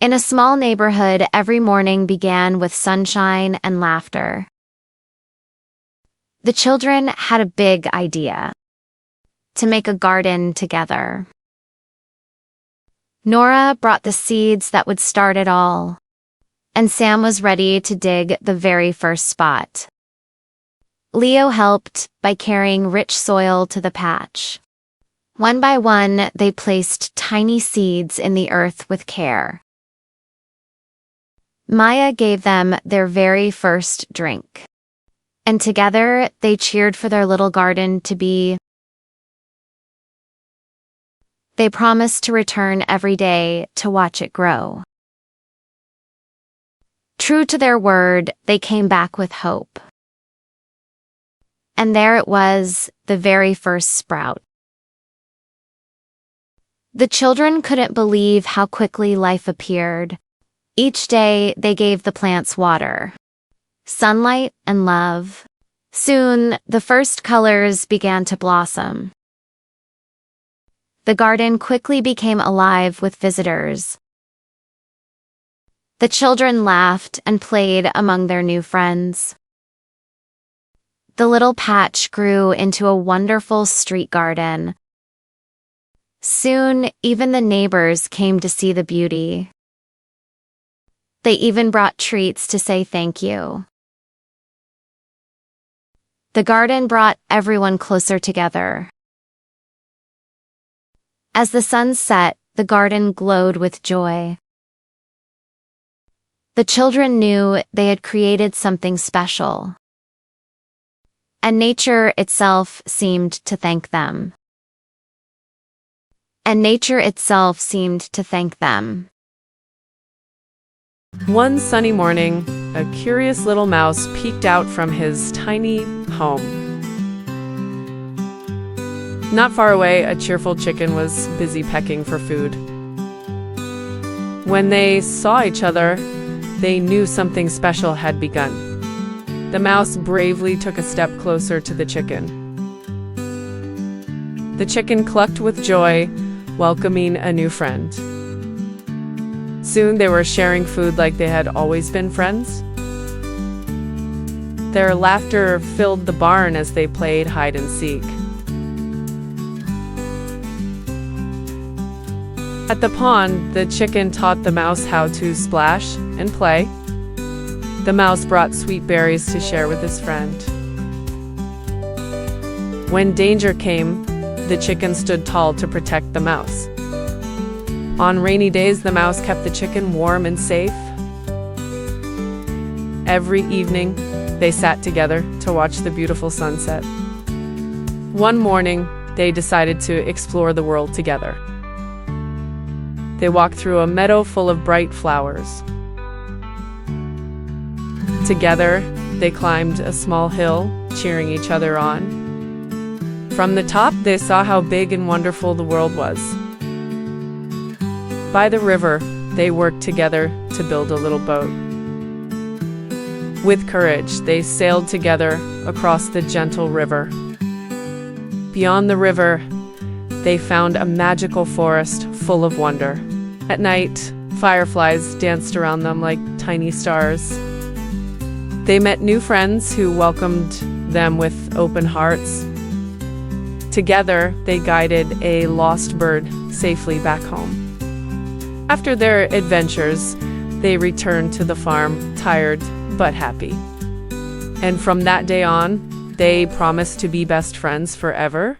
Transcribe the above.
In a small neighborhood, every morning began with sunshine and laughter. The children had a big idea: to make a garden together. Nora brought the seeds that would start it all, and Sam was ready to dig the very first spot. Leo helped by carrying rich soil to the patch. One by one, they placed tiny seeds in the earth with care. Maya gave them their very first drink, and together they cheered for their little garden to be. They promised to return every day to watch it grow. True to their word, they came back with hope. And there it was, the very first sprout. The children couldn't believe how quickly life appeared. Each day they gave the plants water, sunlight, and love. Soon, the first colors began to blossom. The garden quickly became alive with visitors. The children laughed and played among their new friends. The little patch grew into a wonderful street garden. Soon, even the neighbors came to see the beauty. They even brought treats to say thank you. The garden brought everyone closer together. As the sun set, the garden glowed with joy. The children knew they had created something special, and nature itself seemed to thank them. One sunny morning, a curious little mouse peeked out from his tiny home. Not far away, a cheerful chicken was busy pecking for food. When they saw each other, they knew something special had begun. The mouse bravely took a step closer to the chicken. The chicken clucked with joy, welcoming a new friend. Soon they were sharing food like they had always been friends. Their laughter filled the barn as they played hide and seek. At the pond, the chicken taught the mouse how to splash and play. The mouse brought sweet berries to share with his friend. When danger came, the chicken stood tall to protect the mouse. On rainy days, the mouse kept the chicken warm and safe. Every evening, they sat together to watch the beautiful sunset. One morning, they decided to explore the world together. They walked through a meadow full of bright flowers. Together, they climbed a small hill, cheering each other on. From the top, they saw how big and wonderful the world was. By the river, they worked together to build a little boat. With courage, they sailed together across the gentle river. Beyond the river, they found a magical forest full of wonder. At night, fireflies danced around them like tiny stars. They met new friends who welcomed them with open hearts. Together, they guided a lost bird safely back home. After their adventures, they returned to the farm, tired but happy. And from that day on, they promised to be best friends forever.